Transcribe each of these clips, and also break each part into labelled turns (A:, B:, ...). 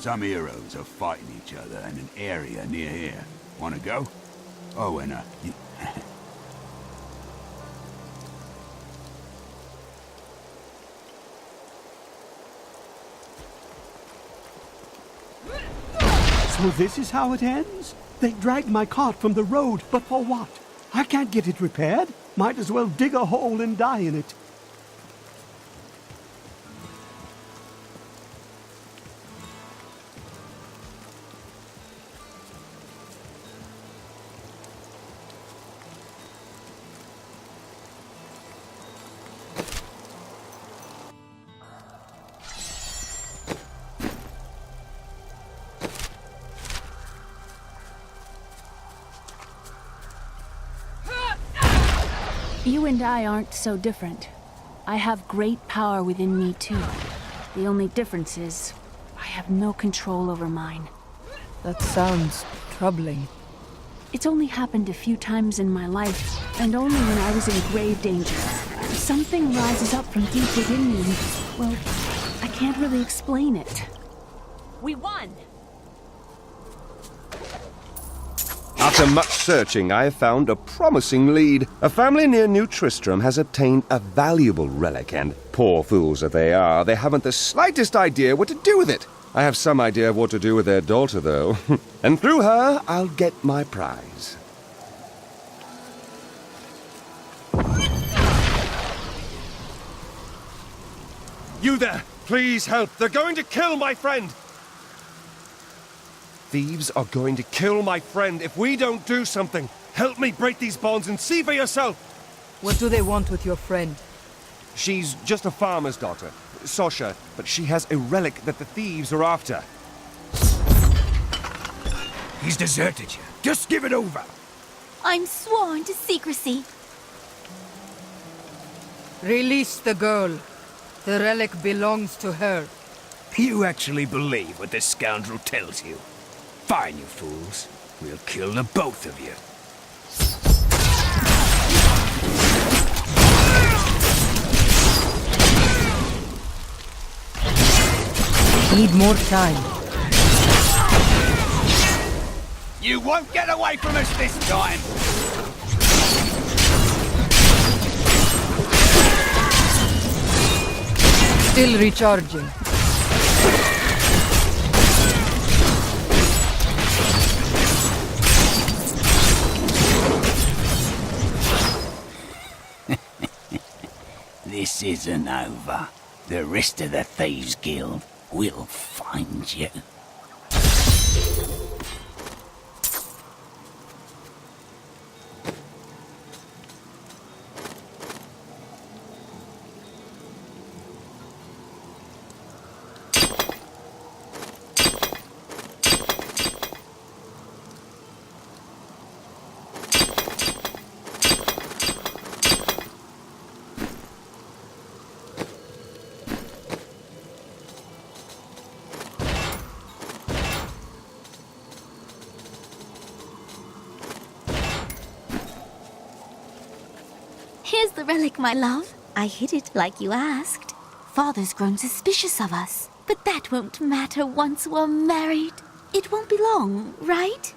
A: Some heroes are fighting each other in an area near here. Wanna go? Oh, and
B: So this is how it ends? They dragged my cart from the road, but for what? I can't get it repaired. Might as well dig a hole and die in it.
C: You and I aren't so different. I have great power within me, too. The only difference is, I have no control over mine.
D: That sounds troubling.
C: It's only happened a few times in my life, and only when I was in grave danger. Something rises up from deep within me, and, well, I can't really explain it. We won!
E: After much searching, I have found a promising lead. A family near New Tristram has obtained a valuable relic, and poor fools that they are, they haven't the slightest idea what to do with it. I have some idea of what to do with their daughter, though. And through her, I'll get my prize. You there! Please help! They're going to kill my friend! Thieves are going to kill my friend if we don't do something. Help me break these bonds and see for yourself.
D: What do they want with your friend?
E: She's just a farmer's daughter, Sasha, but she has a relic that the thieves are after.
A: he's deserted you. Just give it over.
F: I'm sworn to secrecy.
D: Release the girl. The relic belongs to her.
G: You actually believe what this scoundrel tells you? Fine, you fools. We'll kill the both of you.
D: Need more time.
G: You won't get away from us this time!
D: Still recharging.
G: This isn't over. The rest of the Thieves' Guild will find you.
F: Here's the relic, my love. I hid it like you asked. Father's grown suspicious of us, but that won't matter once we're married. It won't be long, right?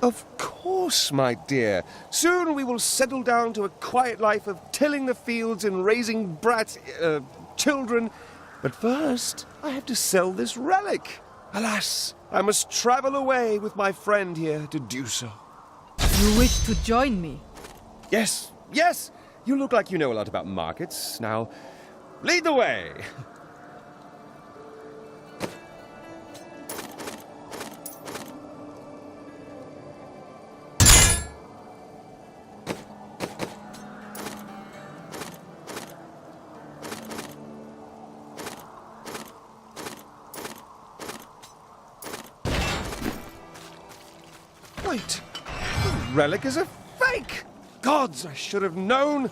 E: Of course, my dear. Soon we will settle down to a quiet life of tilling the fields and raising children. But first, I have to sell this relic. Alas, I must travel away with my friend here to do so.
D: You wish to join me?
E: Yes, yes! You look like you know a lot about markets. Now, lead the way! Wait! The relic is a fake! Gods, I should have known!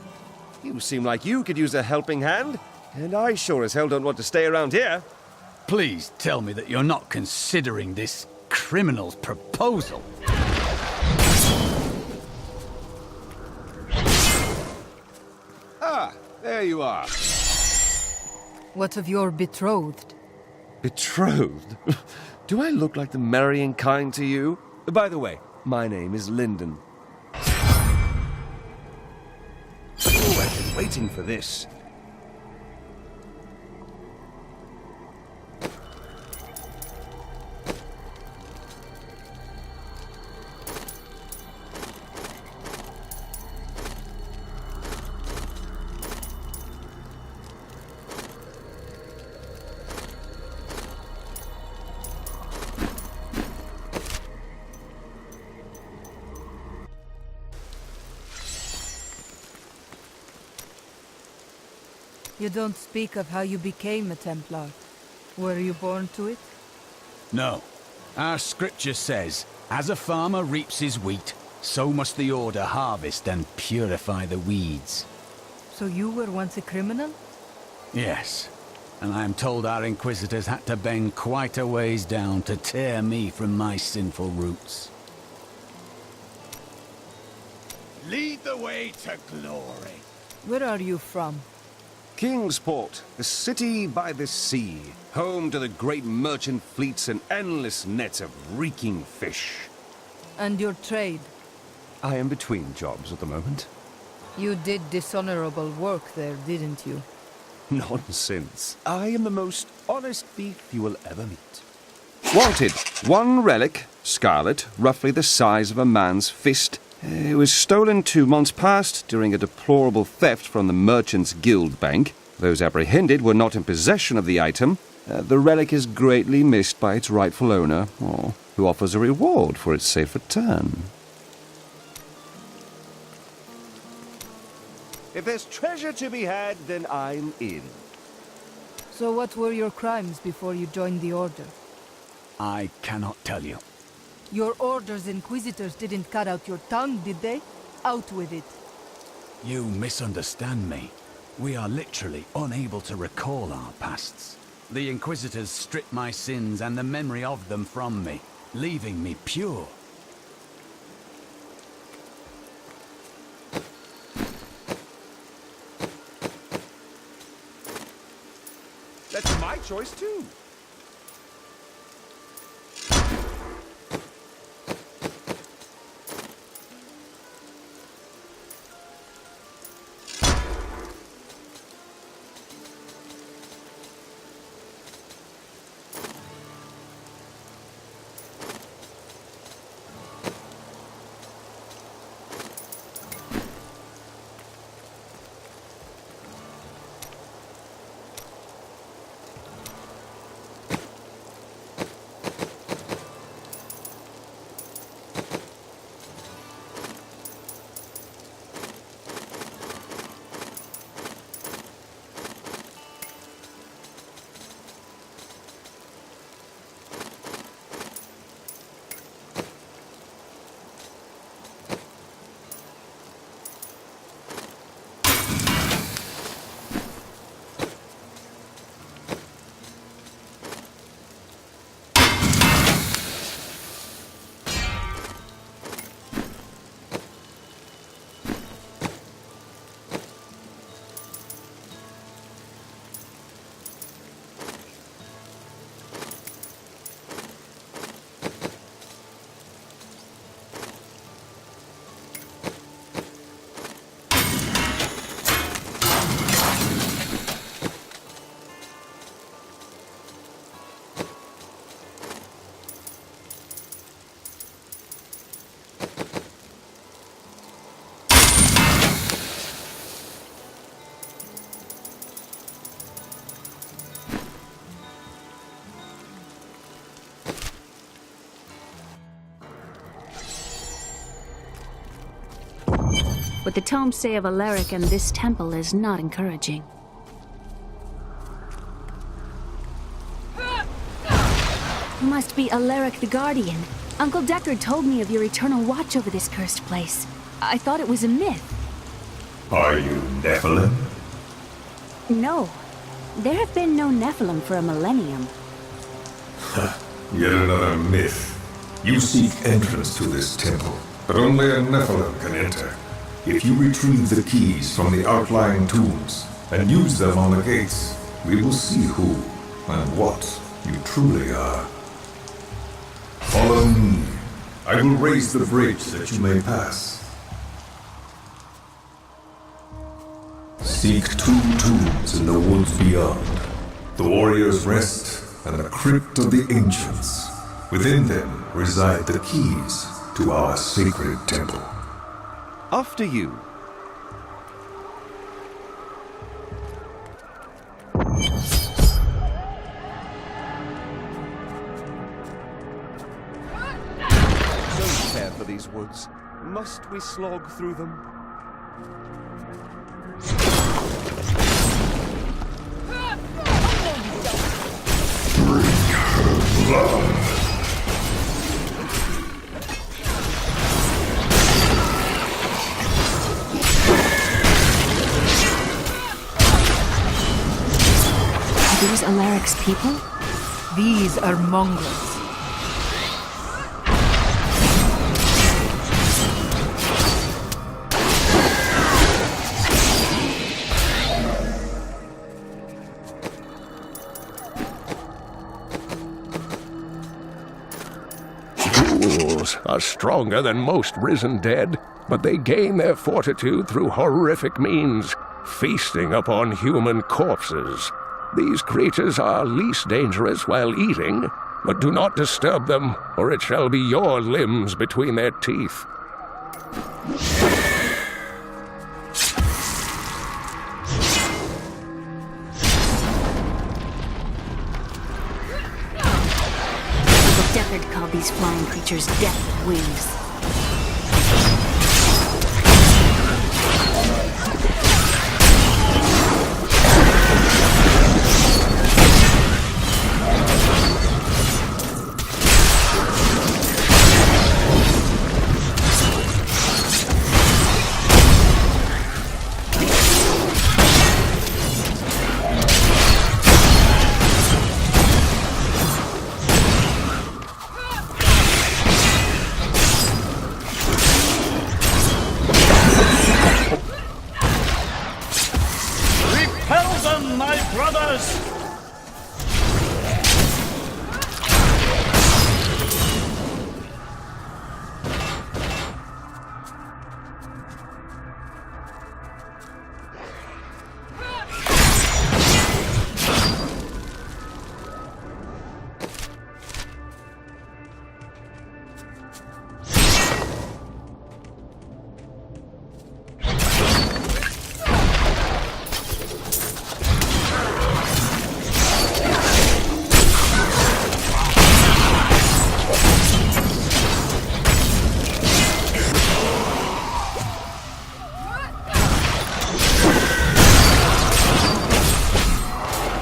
E: You seem like you could use a helping hand, and I sure as hell don't want to stay around here.
H: Please tell me that you're not considering this criminal's proposal.
E: Ah, there you are.
D: What of your betrothed?
E: Betrothed? Do I look like the merrying kind to you? By the way, my name is Lyndon. Oh, I've been waiting for this.
D: You don't speak of how you became a Templar. Were you born to it?
H: No. Our scripture says, as a farmer reaps his wheat, so must the Order harvest and purify the weeds.
D: So you were once a criminal?
H: Yes. And I am told our Inquisitors had to bend quite a ways down to tear me from my sinful roots.
G: Lead the way to glory.
D: Where are you from?
E: Kingsport, the city by the sea, home to the great merchant fleets and endless nets of reeking fish.
D: And your trade?
E: I am between jobs at the moment.
D: You did dishonorable work there, didn't you?
E: Nonsense. I am the most honest thief you will ever meet. Wanted. One relic, scarlet, roughly the size of a man's fist. It was stolen 2 months past during a deplorable theft from the Merchants Guild Bank. Those apprehended were not in possession of the item. The relic is greatly missed by its rightful owner, who offers a reward for its safe return. If there's treasure to be had, then I'm in.
D: So what were your crimes before you joined the Order?
H: I cannot tell you.
D: Your Order's Inquisitors didn't cut out your tongue, did they? Out with it.
H: You misunderstand me. We are literally unable to recall our pasts. The Inquisitors stripped my sins and the memory of them from me, leaving me pure.
E: That's my choice, too.
C: What the tomes say of Alaric and this temple is not encouraging. You must be Alaric the Guardian. Uncle Deckard told me of your eternal watch over this cursed place. I thought it was a myth.
I: Are you Nephilim?
C: No. There have been no Nephilim for a millennium.
I: Yet another myth. You seek entrance to this temple, but only a Nephilim can enter. If you retrieve the keys from the outlying tombs and use them on the gates, we will see who and what you truly are. Follow me. I will raise the bridge that you may pass. Seek 2 tombs in the woods beyond. The warrior's rest and the crypt of the ancients. Within them reside the keys to our sacred temple.
E: After you. Don't care for these woods. Must we slog through them?
C: Are these Alaric's people?
D: These are mongrels.
J: Ghouls are stronger than most risen dead, but they gain their fortitude through horrific means, feasting upon human corpses. These creatures are least dangerous while eating, but do not disturb them, or it shall be your limbs between their teeth.
C: The Deathard called these flying creatures death with wings.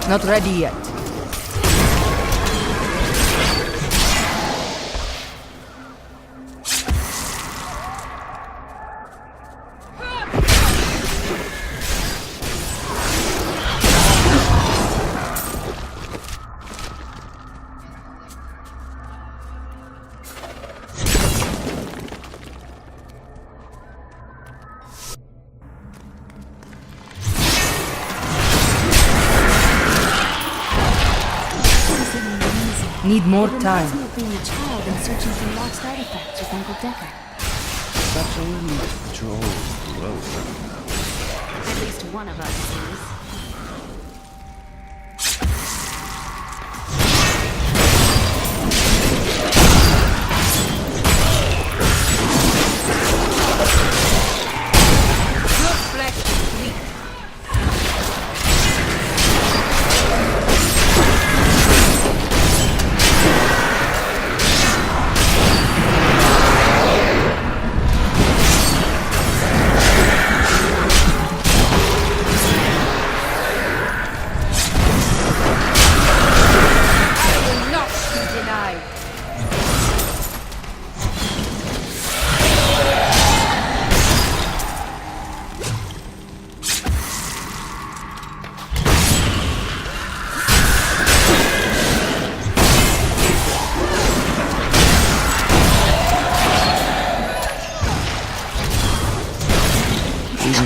D: Not ready yet. Need more time.
C: It reminds me of being a child and searching for lost artifacts with Uncle Decker.
E: Such a droll growth.
C: At least one of us is.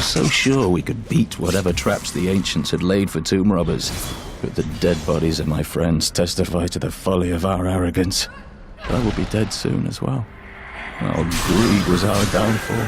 K: So sure we could beat whatever traps the ancients had laid for tomb robbers. But the dead bodies of my friends testify to the folly of our arrogance. but I will be dead soon as well. Our greed was our downfall.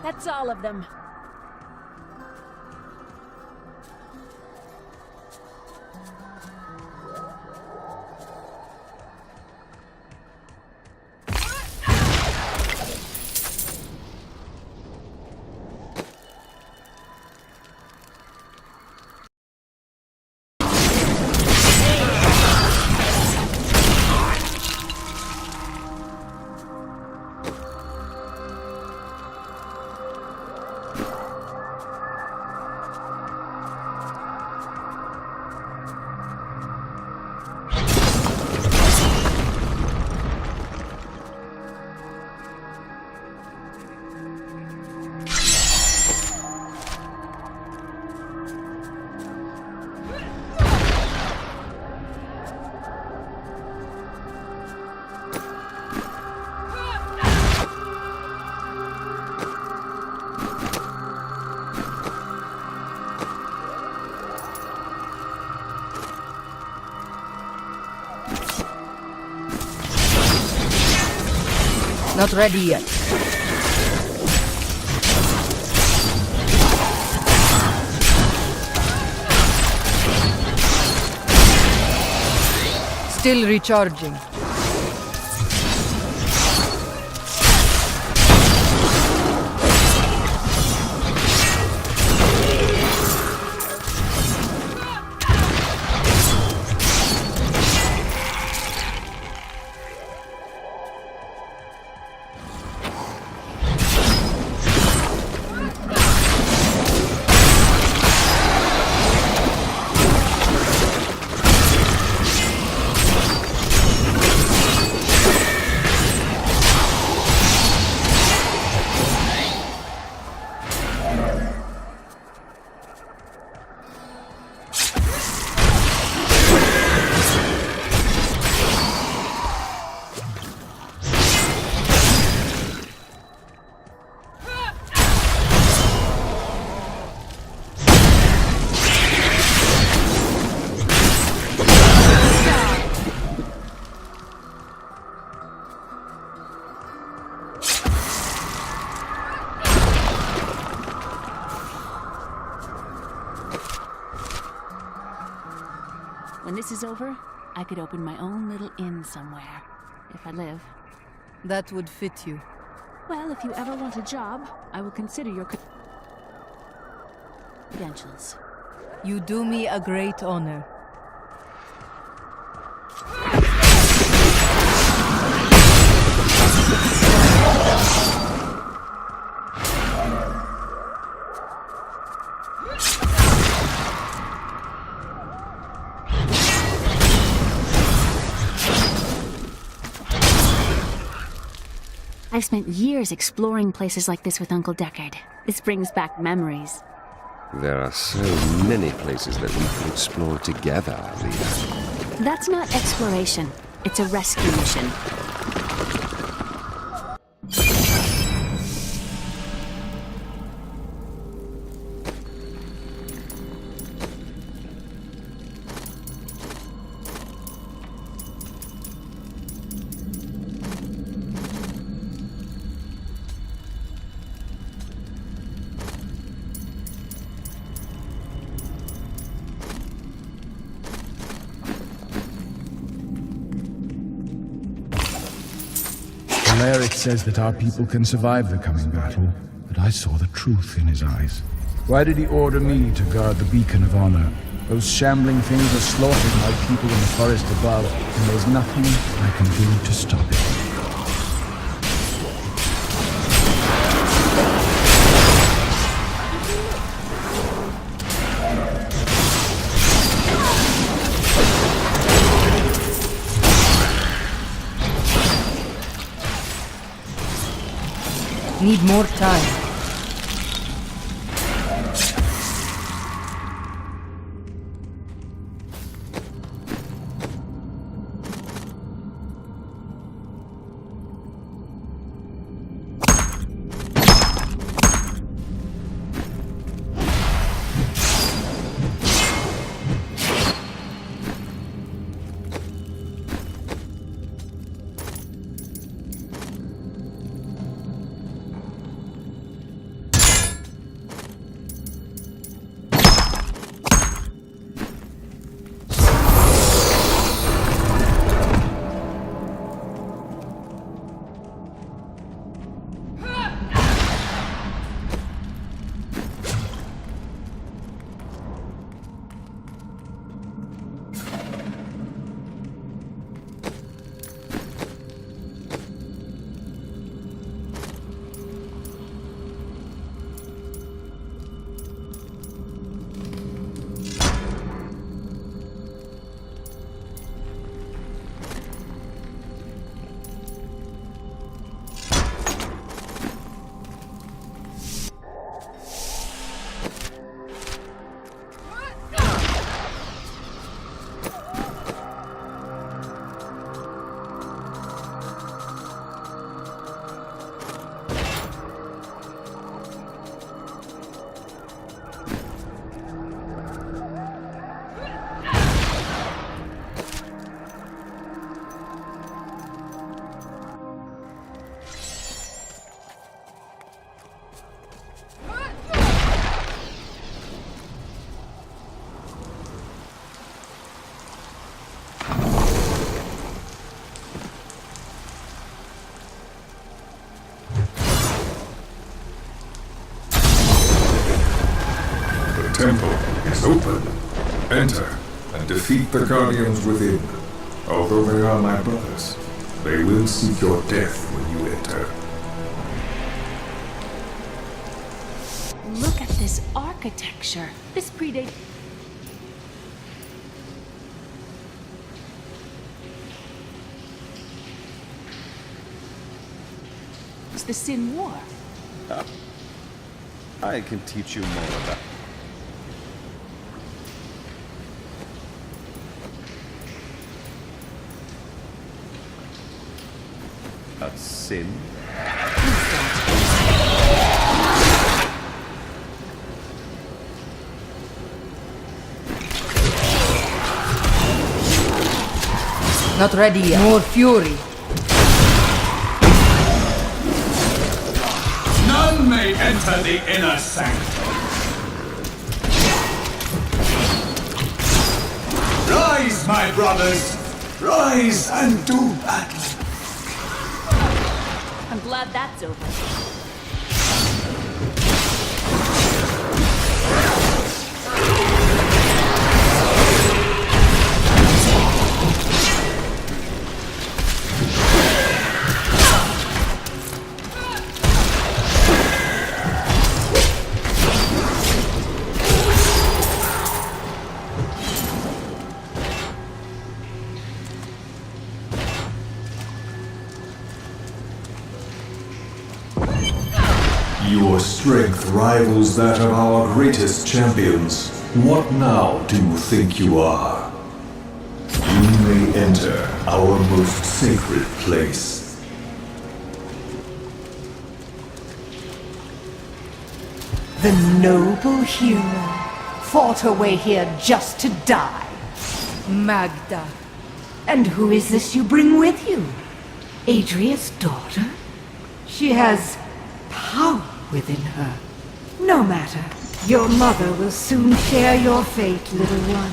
C: That's all of them.
D: Not ready yet. Still recharging.
C: When this is over, I could open my own little inn somewhere, if I live.
D: That would fit you.
C: Well, if you ever want a job, I will consider your credentials.
D: You do me a great honor.
C: I've spent years exploring places like this with Uncle Deckard. This brings back memories.
E: There are so many places that we could explore together, Leah.
C: That's not exploration. It's a rescue mission.
L: Cleric says that our people can survive the coming battle, but I saw the truth in his eyes. Why did he order me to guard the beacon of honor? Those shambling things are slaughtering my people in the forest above, and there's nothing I can do to stop it.
D: Need more time.
I: The temple is open. Enter and defeat the guardians within. Although they are my brothers, they will seek your death when you enter.
C: Look at this architecture. This predates... It's the Sin War.
E: I can teach you more about... sin?
D: Not ready yet. More fury.
M: None may enter the inner sanctum. Rise, my brothers! Rise and do battle!
C: I'm glad that's over.
I: Your strength rivals that of our greatest champions. What now do you think you are? You may enter our most sacred place.
N: The noble hero fought her way here just to die.
D: Magda.
N: And who is this you bring with you? Adria's daughter? She has power within her. No matter. Your mother will soon share your fate, little one.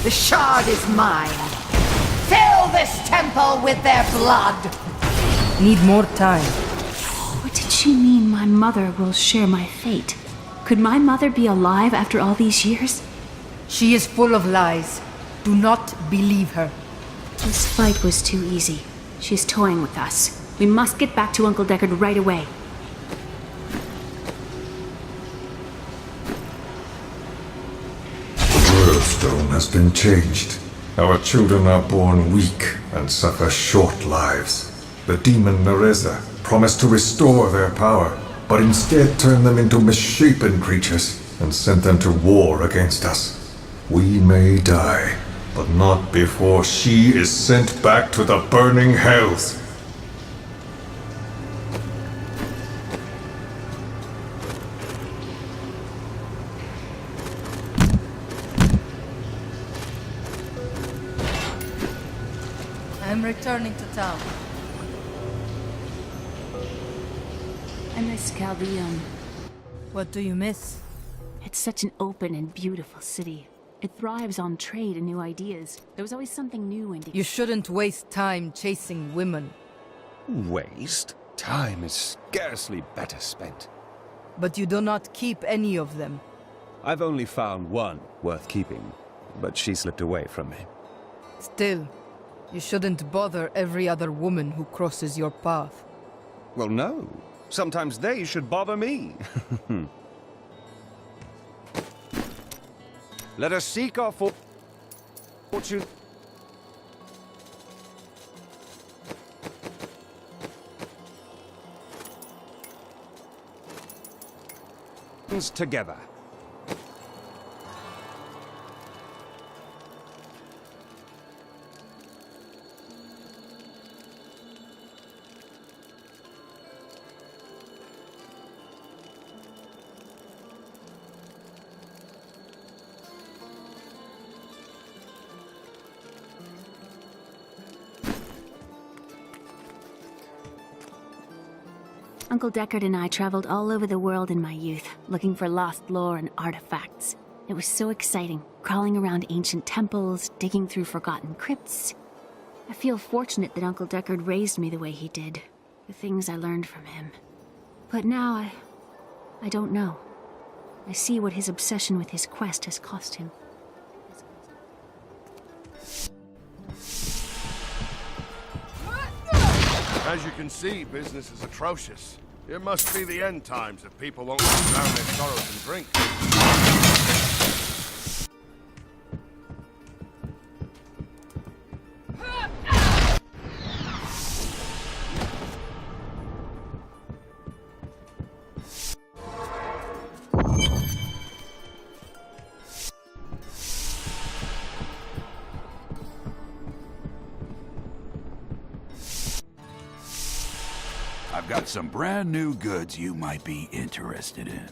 N: The shard is mine. Fill this temple with their blood!
D: Need more time.
C: What did she mean my mother will share my fate? Could my mother be alive after all these years?
D: She is full of lies. Do not believe her.
C: This fight was too easy. She's toying with us. We must get back to Uncle Deckard right away.
I: The world stone has been changed. Our children are born weak and suffer short lives. The demon Nereza promised to restore their power, but instead turned them into misshapen creatures and sent them to war against us. We may die, but not before she is sent back to the burning hells.
D: I'm returning to town.
C: I miss Chaldean.
D: What do you miss?
C: It's such an open and beautiful city. It thrives on trade and new ideas. There was always something new and...
D: You shouldn't waste time chasing women.
E: Waste? Time is scarcely better spent.
D: But you do not keep any of them.
E: I've only found one worth keeping, but she slipped away from me.
D: Still, you shouldn't bother every other woman who crosses your path.
E: Well, no. Sometimes they should bother me. Let us seek our fortune. Together.
C: Uncle Deckard and I traveled all over the world in my youth, looking for lost lore and artifacts. It was so exciting, crawling around ancient temples, digging through forgotten crypts. I feel fortunate that Uncle Deckard raised me the way he did, the things I learned from him. But now I don't know. I see what his obsession with his quest has cost him.
O: As you can see, business is atrocious. It must be the end times if people won't drown their sorrows in drink.
A: I've got some brand new goods you might be interested in.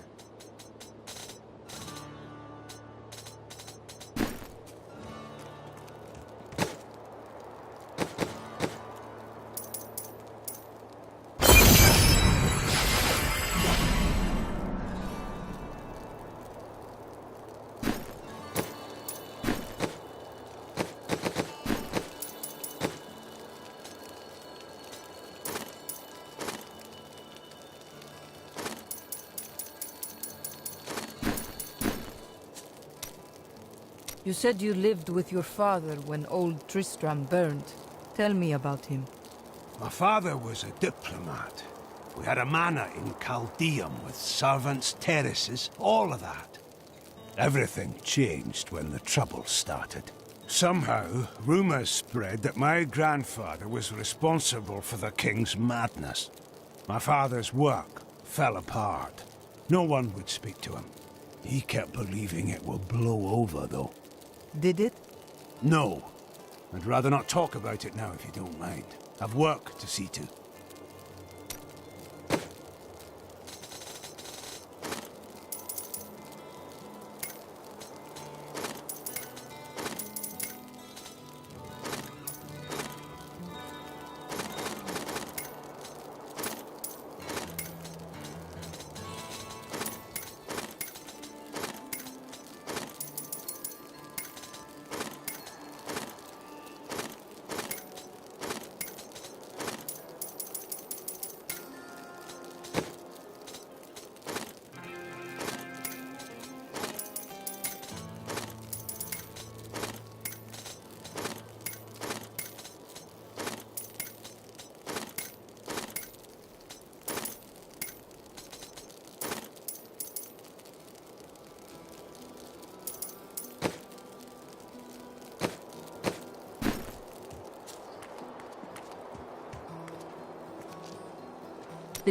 D: You said you lived with your father when old Tristram burned. Tell me about him.
P: My father was a diplomat. We had a manor in Chaldean with servants, terraces, all of that. Everything changed when the trouble started. Somehow, rumors spread that my grandfather was responsible for the king's madness. My father's work fell apart. No one would speak to him. He kept believing it would blow over, though.
D: Did it?
P: No. I'd rather not talk about it now, if you don't mind. I've work to see to.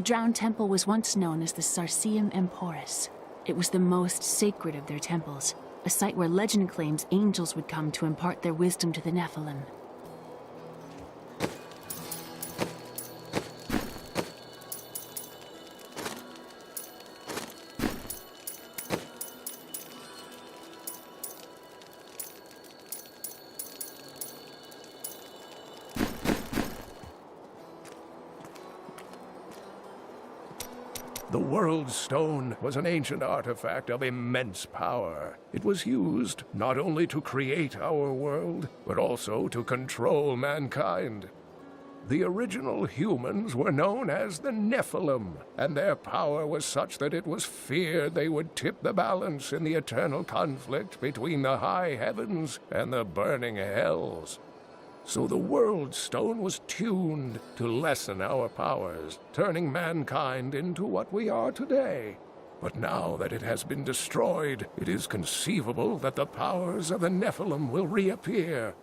C: The Drowned Temple was once known as the Sarsium Emporis. It was the most sacred of their temples, a site where legend claims angels would come to impart their wisdom to the Nephilim.
J: The World Stone was an ancient artifact of immense power. It was used not only to create our world, but also to control mankind. The original humans were known as the Nephilim, and their power was such that it was feared they would tip the balance in the eternal conflict between the high heavens and the burning hells. So the World Stone was tuned to lessen our powers, turning mankind into what we are today. But now that it has been destroyed, it is conceivable that the powers of the Nephilim will reappear.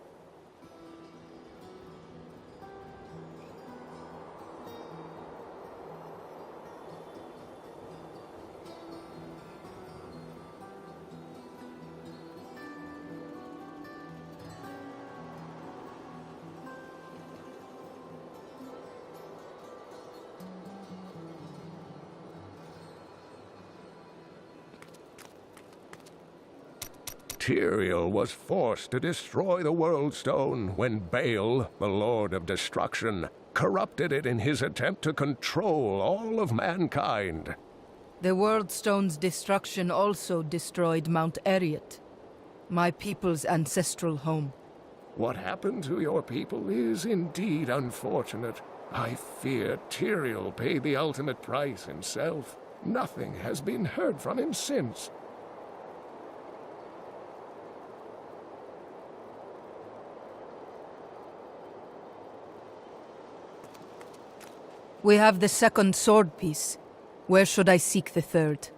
J: Tyrael was forced to destroy the World Stone when Baal, the Lord of Destruction, corrupted it in his attempt to control all of mankind.
D: The World Stone's destruction also destroyed Mount Eriot, my people's ancestral home.
J: What happened to your people is indeed unfortunate. I fear Tyrael paid the ultimate price himself. Nothing has been heard from him since.
D: We have the second sword piece. Where should I seek the third?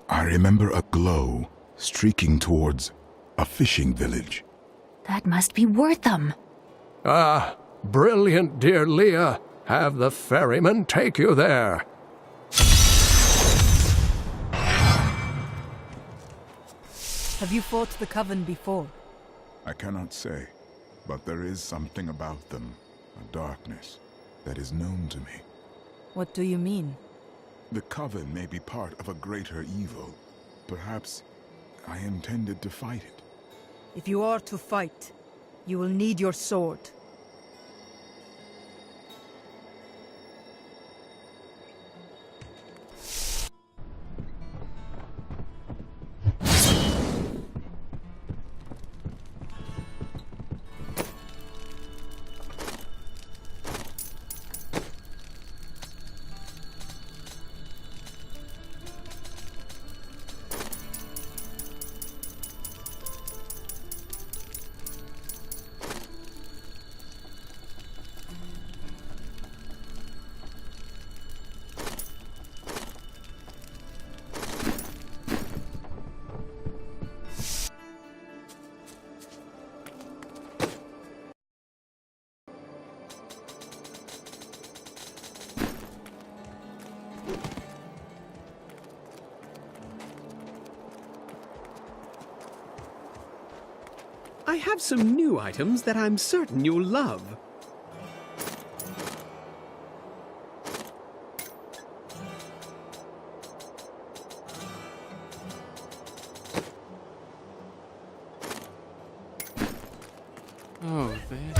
I: I remember a glow streaking towards a fishing village.
C: That must be Wortham.
J: Ah, brilliant, dear Leah. Have the ferryman take you there.
D: Have you fought the Coven before?
I: I cannot say, but there is something about them, a darkness, that is known to me.
D: What do you mean?
I: The Coven may be part of a greater evil. Perhaps I intended to fight it.
D: If you are to fight, you will need your sword.
Q: I have some new items that I'm certain you'll love. Oh, there.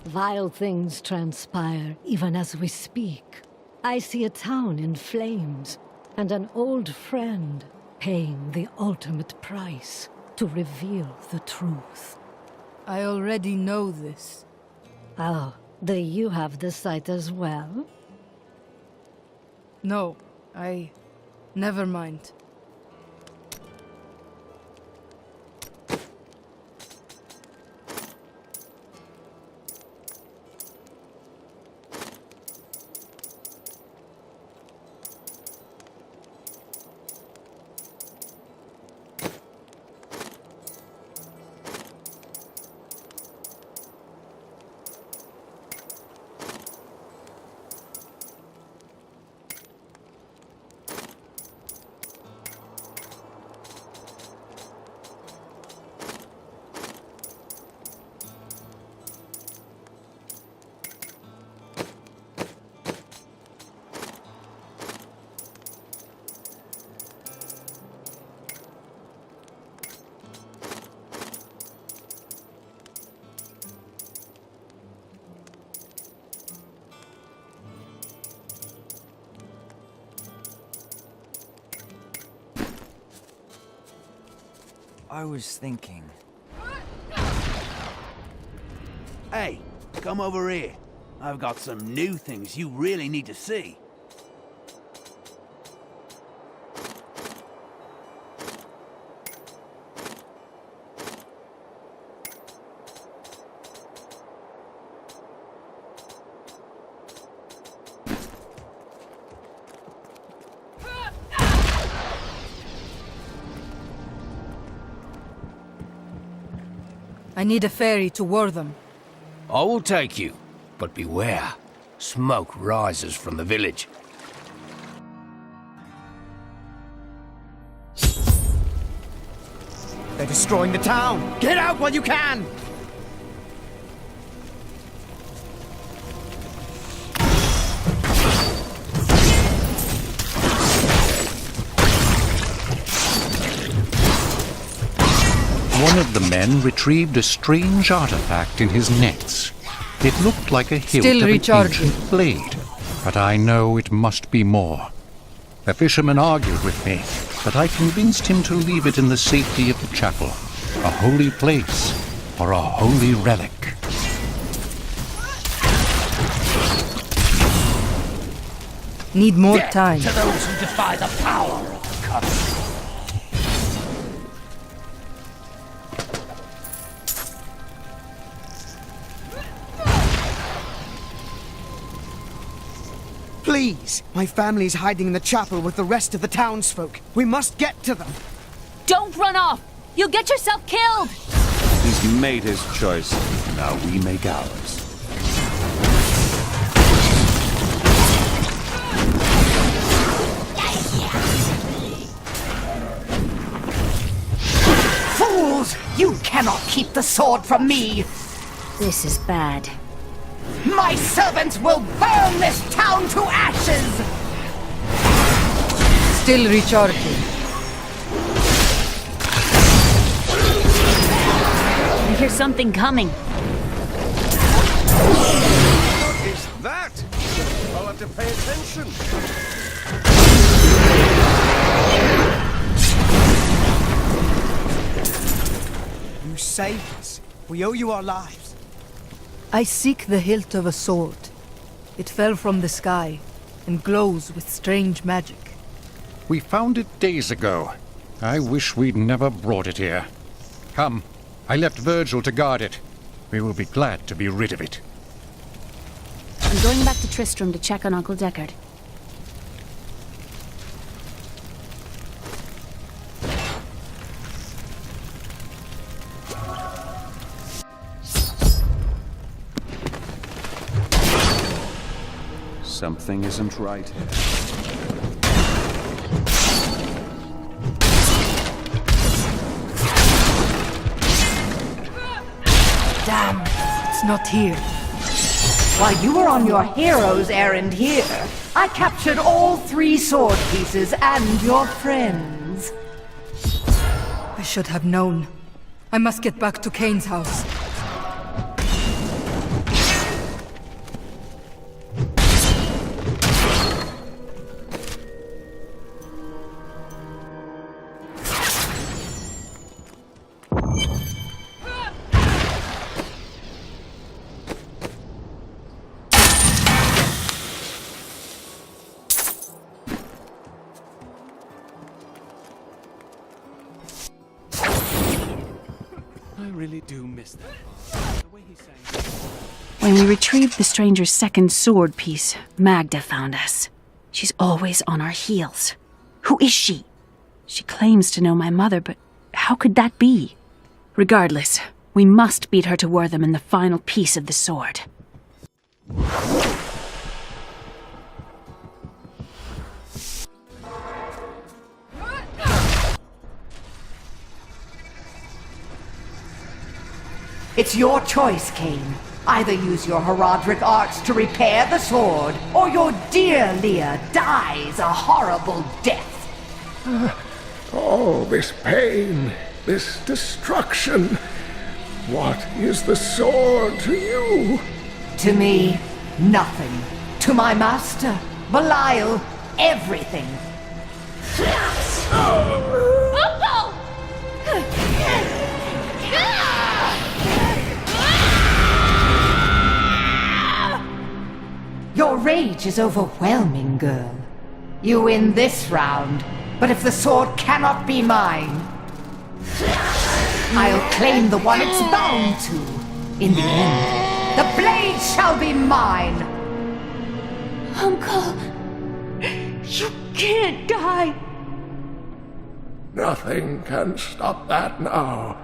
R: Vile things transpire even as we speak. I see a town in flames, and an old friend paying the ultimate price to reveal the truth.
D: I already know this.
R: Oh, do you have the sight as well?
D: No, never mind.
S: I was thinking...
T: Hey, come over here. I've got some new things you really need to see.
D: I need a ferry to Wortham.
G: I will take you, but beware. Smoke rises from the village.
S: They're destroying the town! Get out while you can!
U: One of the men retrieved a strange artifact in his nets. It looked like a hilt
D: Still
U: of an
D: recharging.
U: ancient blade, but I know it must be more. The fisherman argued with me, but I convinced him to leave it in the safety of the chapel, a holy place for a holy relic.
D: Need more
G: Death
D: time.
G: to those who defy the power of the Covenant.
S: Please! My family's hiding in the chapel with the rest of the townsfolk. We must get to them.
C: Don't run off! You'll get yourself killed!
E: He's made his choice. Now we make ours.
N: Fools! You cannot keep the sword from me!
C: This is bad.
N: My servants will burn this town to ashes!
D: Still recharging.
C: I hear something coming.
E: What is that? I'll have to pay attention.
S: You saved us. We owe you our lives.
D: I seek the hilt of a sword. It fell from the sky and glows with strange magic.
U: We found it days ago. I wish we'd never brought it here. Come, I left Virgil to guard it. We will be glad to be rid of it.
C: I'm going back to Tristram to check on Uncle Deckard.
E: Something isn't right here.
D: Damn, it's not here.
N: While you were on your hero's errand here, I captured all 3 sword pieces and your friends.
D: I should have known. I must get back to Kane's house.
Q: I really do miss that. The way he sang.
C: When we retrieved the stranger's second sword piece, Magda found us. She's always on our heels. Who is she? She claims to know my mother, but how could that be? Regardless, we must beat her to Wortham in the final piece of the sword.
N: It's your choice, Kane. Either use your Herodric arts to repair the sword, or your dear Leah dies a horrible death.
J: All this pain, this destruction. What is the sword to you?
N: To me, nothing. To my master, Belial, everything. challenge is overwhelming, girl. You win this round, but if the sword cannot be mine, I'll claim the one it's bound to. In the end, the blade shall be mine!
C: Uncle, you can't die.
J: Nothing can stop that now.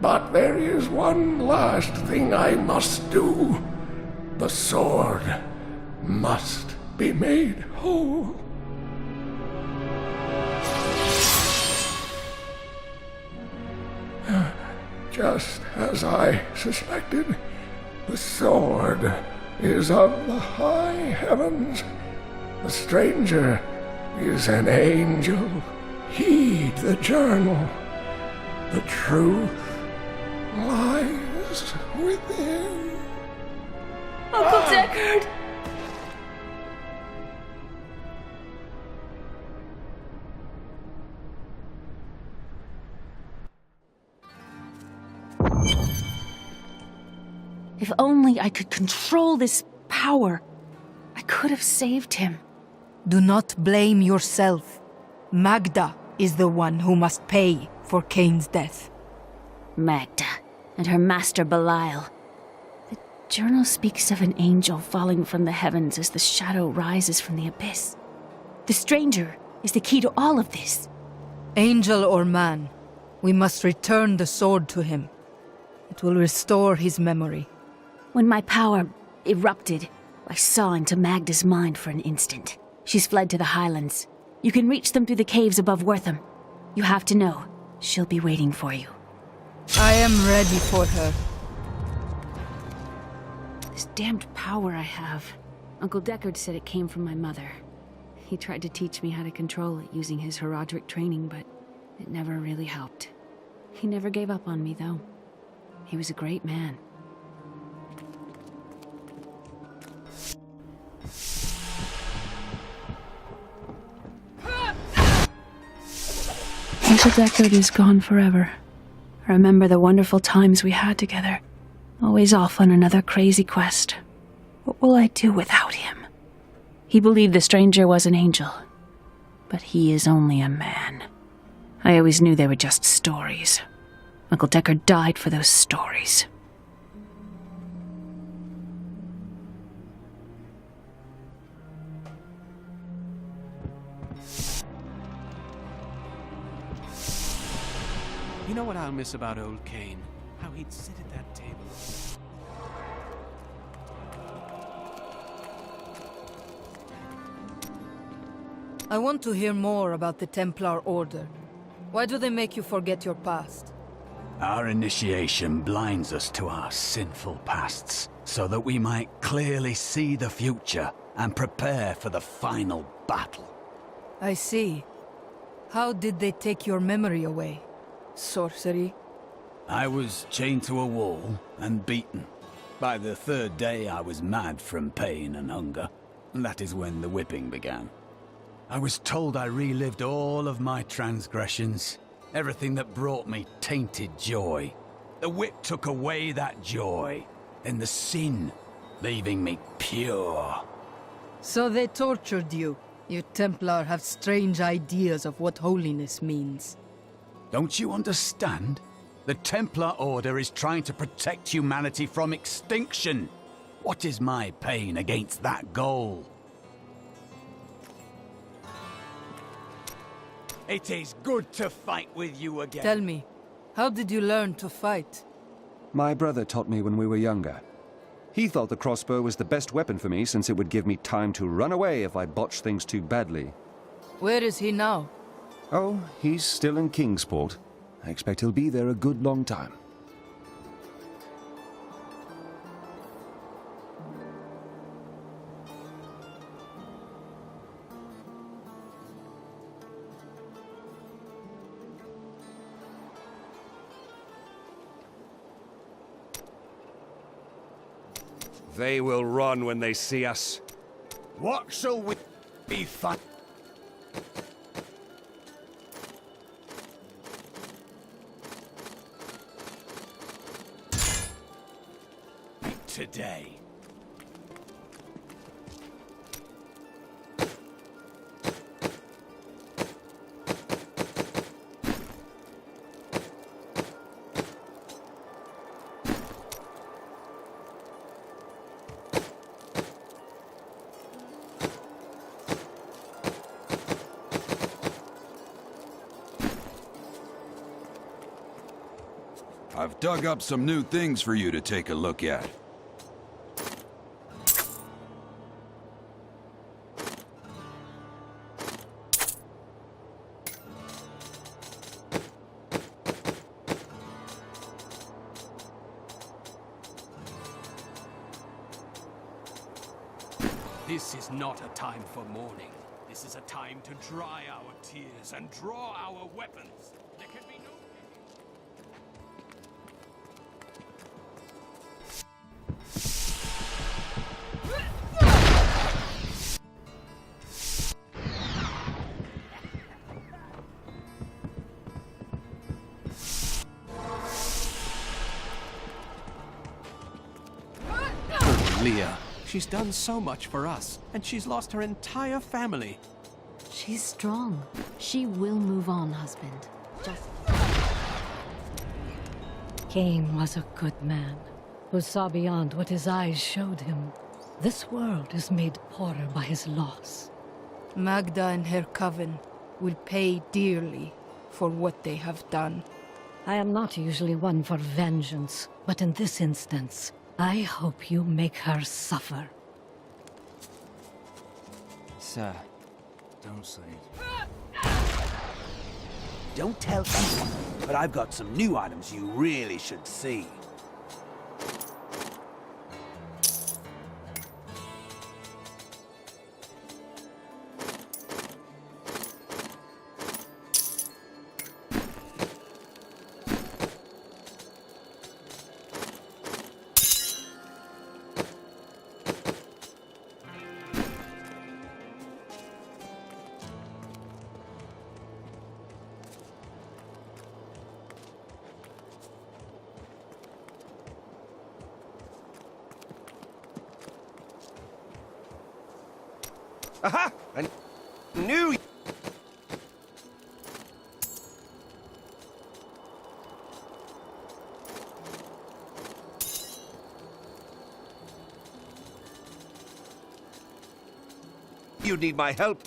J: But there is one last thing I must do. The sword must be made whole. Just as I suspected, the sword is of the high heavens. The stranger is an angel. Heed the journal. The truth lies within.
C: Uncle Deckard! If only I could control this power, I could have saved him.
D: Do not blame yourself. Magda is the one who must pay for Cain's death.
C: Magda and her master Belial. The journal speaks of an angel falling from the heavens as the shadow rises from the abyss. The stranger is the key to all of this.
D: Angel or man, we must return the sword to him. It will restore his memory.
C: When my power erupted, I saw into Magda's mind for an instant. She's fled to the highlands. You can reach them through the caves above Wortham. You have to know, she'll be waiting for you.
D: I am ready for her.
C: This damned power I have. Uncle Deckard said it came from my mother. He tried to teach me how to control it using his Herodric training, but it never really helped. He never gave up on me, though. He was a great man. Uncle Deckard is gone forever. I remember the wonderful times we had together. Always off on another crazy quest. What will I do without him? He believed the stranger was an angel. But he is only a man. I always knew they were just stories. Uncle Deckard died for those stories.
Q: You know what I'll miss about old Cain? How he'd sit at that table.
D: I want to hear more about the Templar Order. Why do they make you forget your past?
H: Our initiation blinds us to our sinful pasts, so that we might clearly see the future and prepare for the final battle.
D: I see. How did they take your memory away? Sorcery?
H: I was chained to a wall and beaten. By the third day I was mad from pain and hunger, and that is when the whipping began. I was told I relived all of my transgressions, everything that brought me tainted joy. The whip took away that joy, then the sin, leaving me pure.
D: So they tortured you. You Templar have strange ideas of what holiness means.
H: Don't you understand? The Templar Order is trying to protect humanity from extinction. What is my pain against that goal? It is good to fight with you again.
D: Tell me, how did you learn to fight?
E: My brother taught me when we were younger. He thought the crossbow was the best weapon for me since it would give me time to run away if I botched things too badly.
D: Where is he now?
E: Oh, he's still in Kingsport. I expect he'll be there a good long time.
B: They will run when they see us.
T: What shall we be fun?
H: Today.
F: I've dug up some new things for you to take a look at.
B: This is not a time for mourning. This is a time to dry our tears and draw our weapons. There can be no...
Q: Leah. She's done so much for us, and she's lost her entire family.
C: She's strong. She will move on, husband. Just...
R: Cain was a good man, who saw beyond what his eyes showed him. This world is made poorer by his loss.
D: Magda and her coven will pay dearly for what they have done.
R: I am not usually one for vengeance, but in this instance, I hope you make her suffer.
T: Sir, don't say it. Don't tell anyone, but I've got some new items you really should see.
E: Aha! I knew... you'd need my help.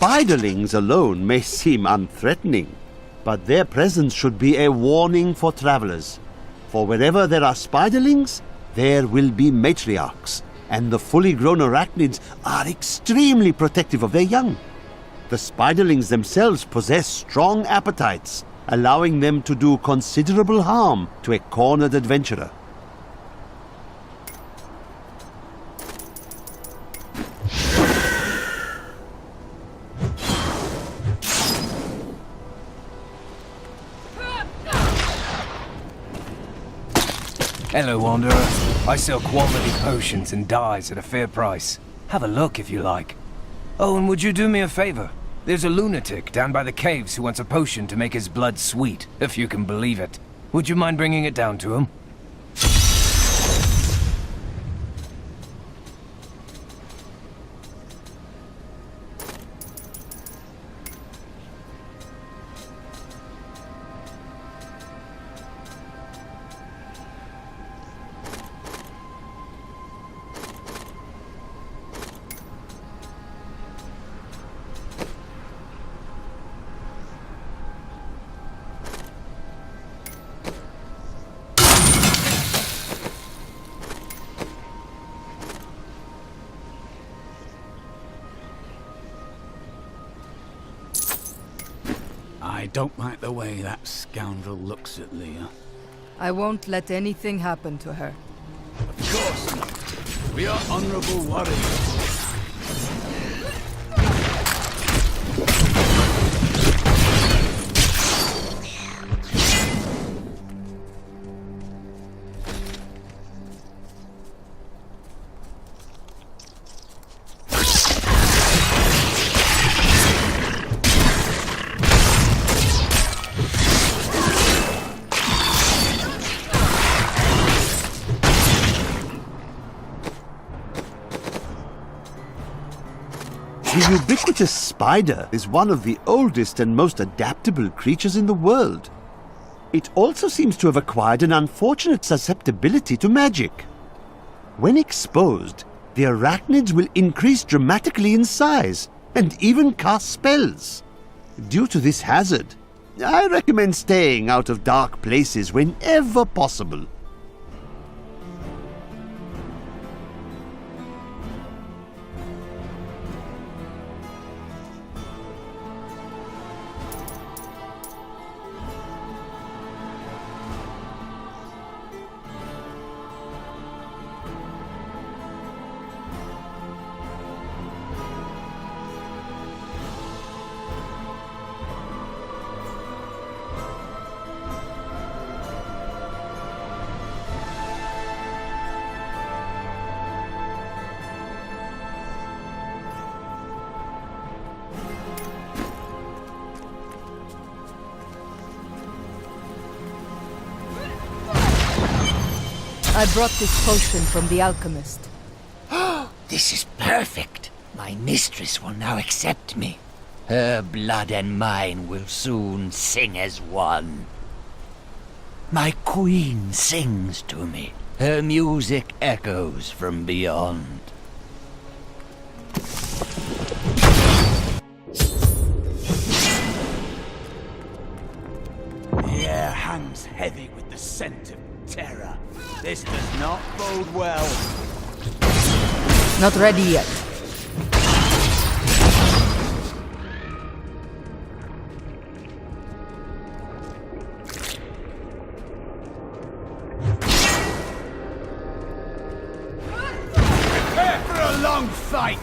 V: Spiderlings alone may seem unthreatening,
K: but their presence should be a warning for travelers. For wherever there are spiderlings, there will be matriarchs, and the fully grown arachnids are extremely protective of their young. The spiderlings themselves possess strong appetites, allowing them to do considerable harm to a cornered adventurer.
V: Hello, Wanderer. I sell quality potions and dyes at a fair price. Have a look if you like. Oh, and would you do me a favor? There's a lunatic down by the caves who wants a potion to make his blood sweet, if you can believe it. Would you mind bringing it down to him?
H: I don't like the way that scoundrel looks at Leah.
D: I won't let anything happen to her.
H: Of course not. We are honorable warriors.
K: The ubiquitous spider is one of the oldest and most adaptable creatures in the world. It also seems to have acquired an unfortunate susceptibility to magic. When exposed, the arachnids will increase dramatically in size and even cast spells. Due to this hazard, I recommend staying out of dark places whenever possible.
D: I brought this potion from the alchemist.
W: This is perfect. My mistress will now accept me. Her blood and mine will soon sing as one. My queen sings to me. Her music echoes from beyond.
G: The air hangs heavy with the scent of terror. This does not bode well.
D: Not ready yet.
G: Prepare for a long fight!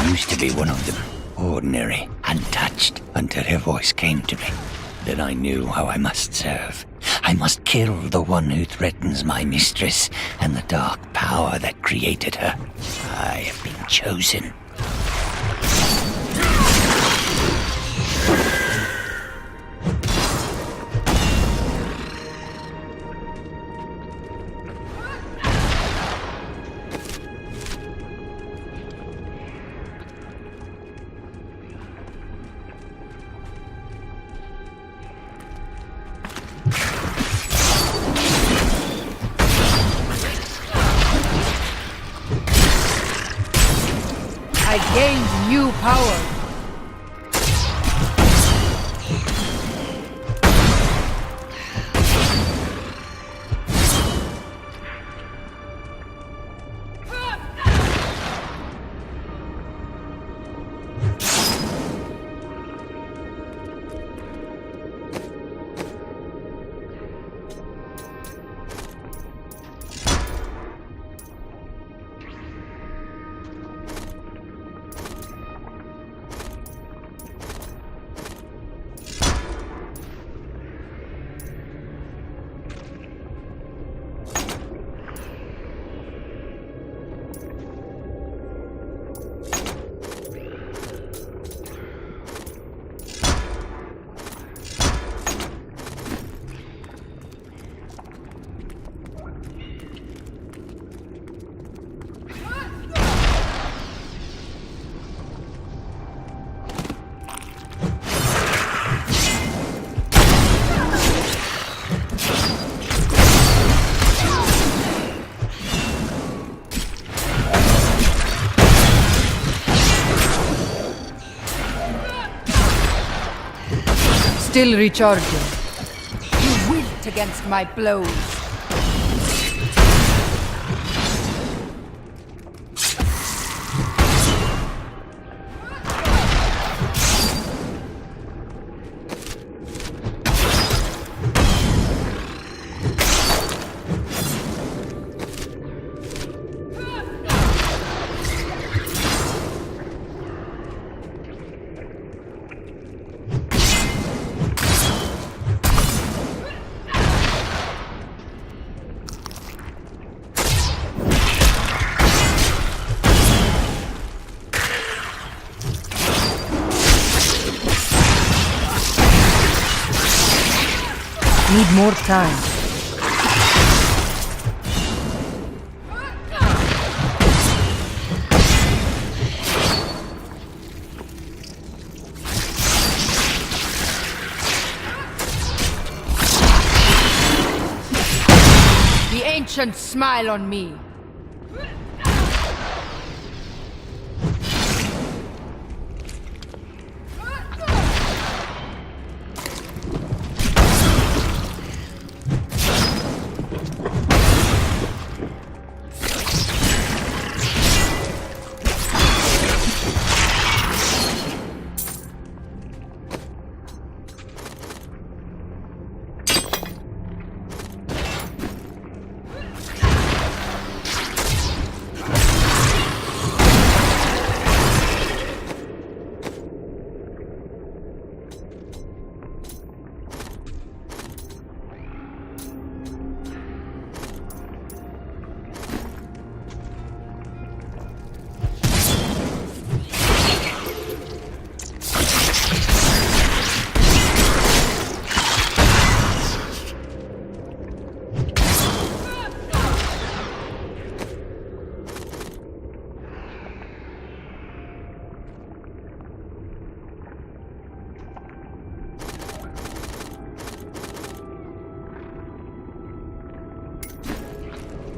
W: I used to be one of them. Ordinary, untouched, until her voice came to me. Then I knew how I must serve. I must kill the one who threatens my mistress and the dark power that created her. I have been chosen.
D: I gained new power. Still recharging. You wilt against my blows. Need more time. The ancients smile on me.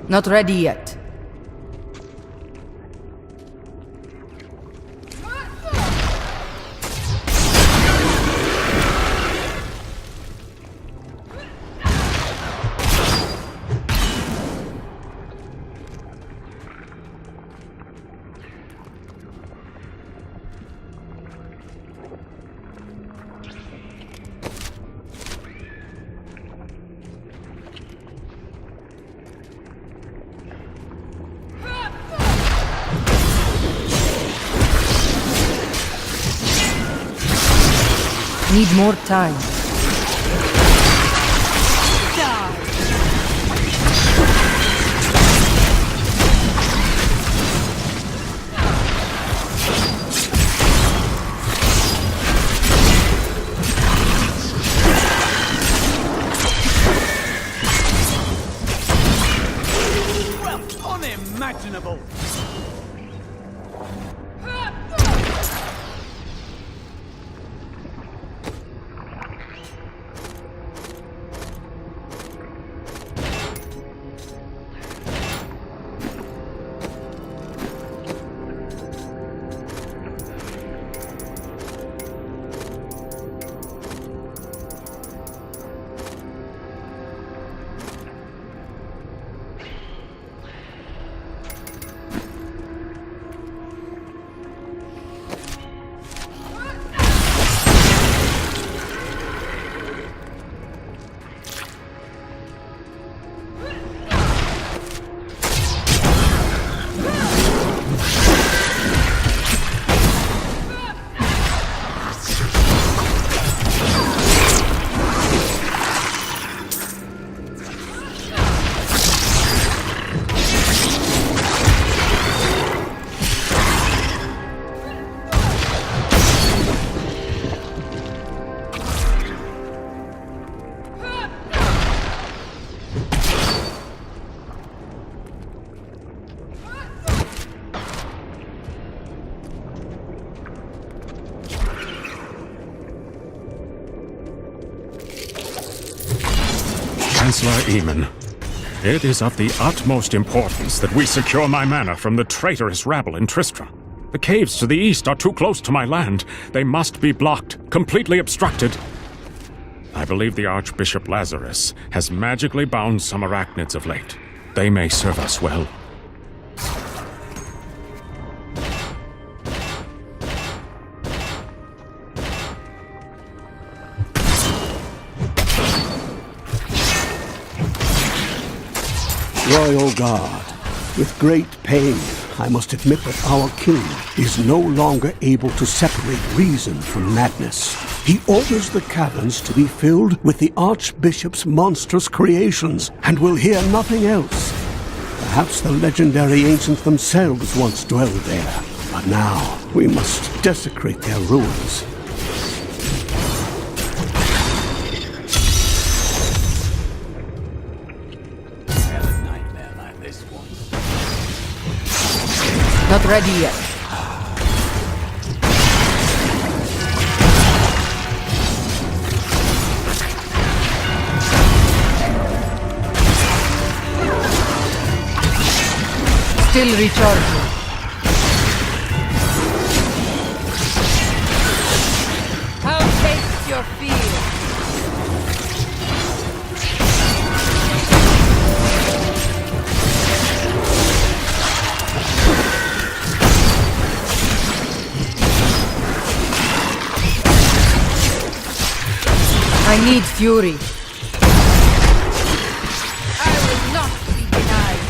D: Not ready yet. Need more time.
G: Unimaginable!
L: Chancellor Eamon, it is of the utmost importance that we secure my manor from the traitorous rabble in Tristram. The caves to the east are too close to my land. They must be blocked, completely obstructed. I believe the Archbishop Lazarus has magically bound some arachnids of late. They may serve us well.
M: Royal Guard, with great pain, I must admit that our king is no longer able to separate reason from madness. He orders the caverns to be filled with the Archbishop's monstrous creations, and will hear nothing else. Perhaps the legendary ancients themselves once dwelled there, but now we must desecrate their ruins.
D: Not ready yet. Still recharging. How takes your fear? I need fury. I will not be denied.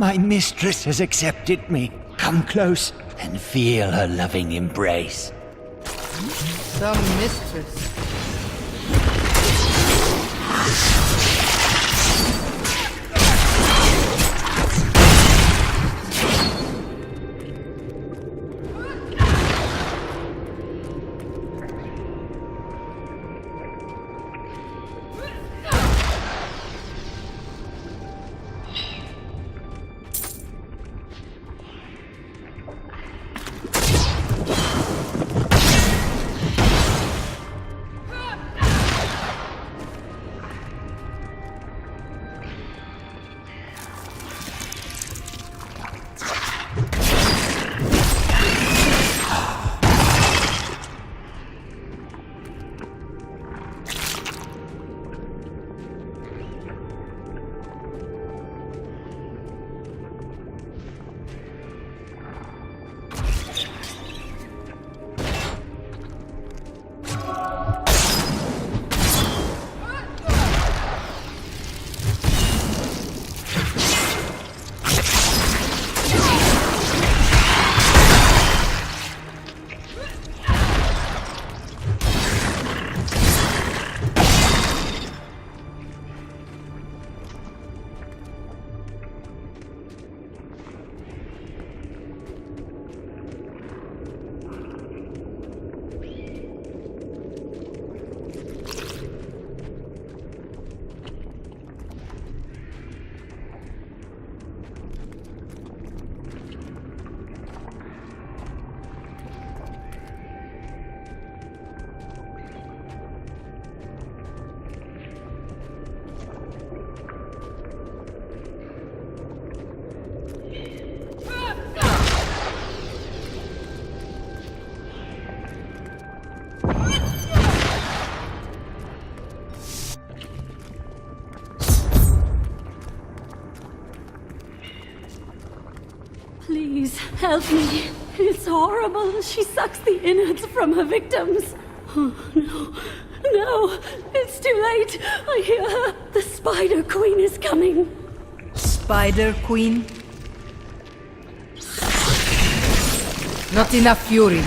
W: My mistress has accepted me. Come close and feel her loving embrace.
D: Some mistress.
C: Please, help me. It's horrible. She sucks the innards from her victims. Oh, no. No, it's too late. I hear her. The Spider Queen is coming.
D: Spider Queen? Not enough fury.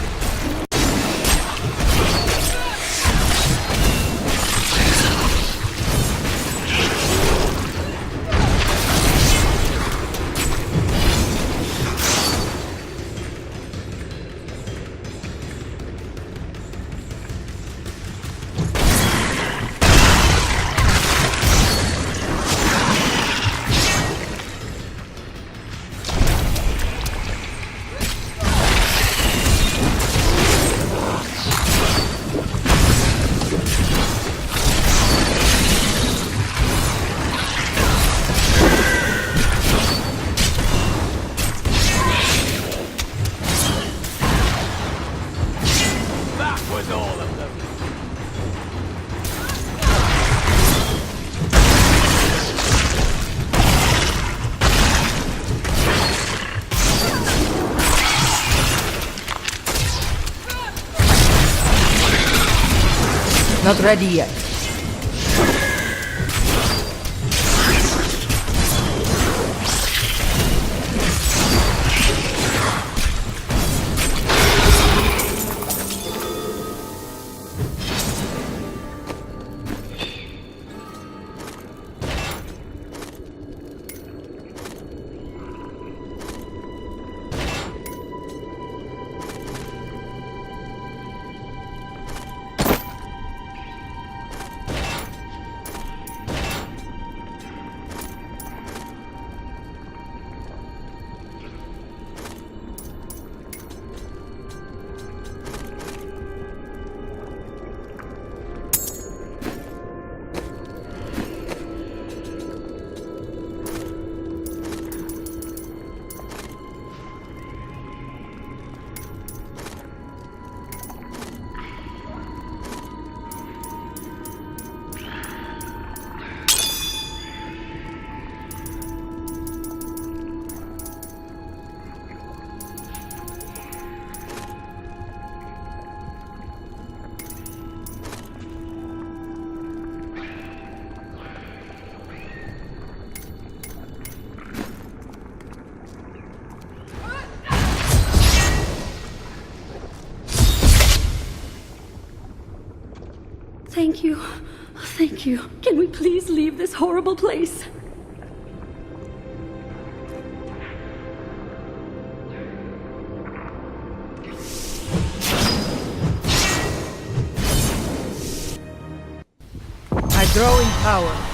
D: Not ready yet.
C: Thank you. Thank you. Can we please leave this horrible place?
D: I throw in power.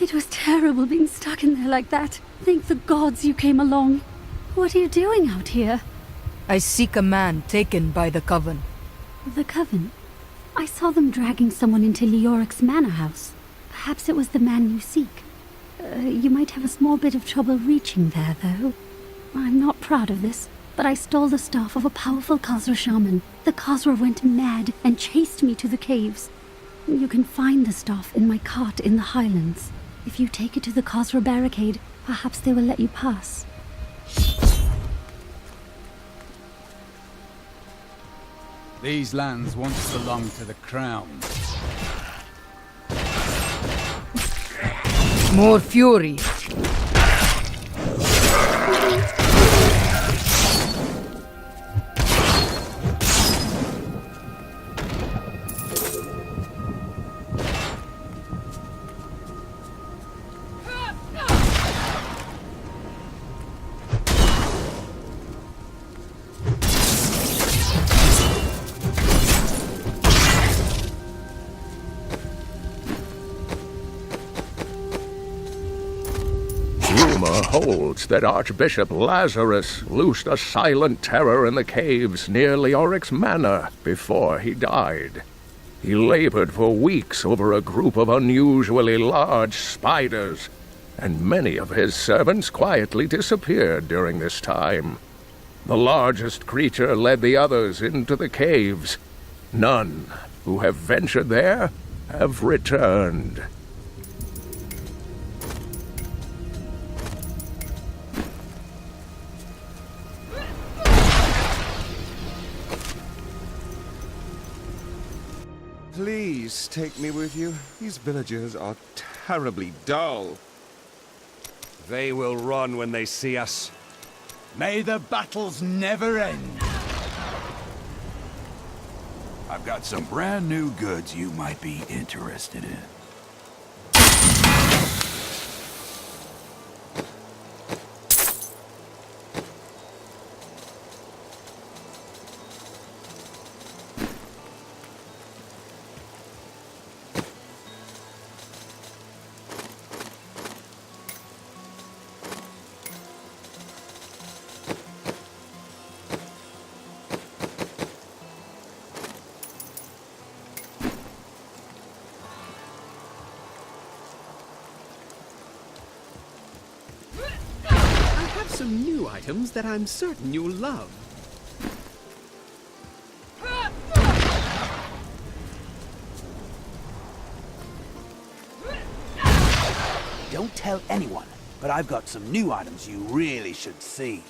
C: It was terrible being stuck in there like that. Thank the gods you came along. What are you doing out here?
D: I seek a man taken by the Coven.
C: The Coven? I saw them dragging someone into Leoric's manor house. Perhaps it was the man you seek. You might have a small bit of trouble reaching there, though. I'm not proud of this, but I stole the staff of a powerful Khazra shaman. The Khazra went mad and chased me to the caves. You can find the staff in my cart in the highlands. If you take it to the Khazra barricade, perhaps they will let you pass.
H: These lands once belonged to the Crown.
D: More fury.
J: Rumor holds that Archbishop Lazarus loosed a silent terror in the caves near Leoric's manor before he died. He labored for weeks over a group of unusually large spiders, and many of his servants quietly disappeared during this time. The largest creature led the others into the caves. None who have ventured there have returned.
E: Please take me with you. These villagers are terribly dull.
G: They will run when they see us.
H: May the battles never end.
F: I've got some brand new goods you might be interested in.
Q: Some new items that I'm certain you'll love.
T: Don't tell anyone, but I've got some new items you really should see.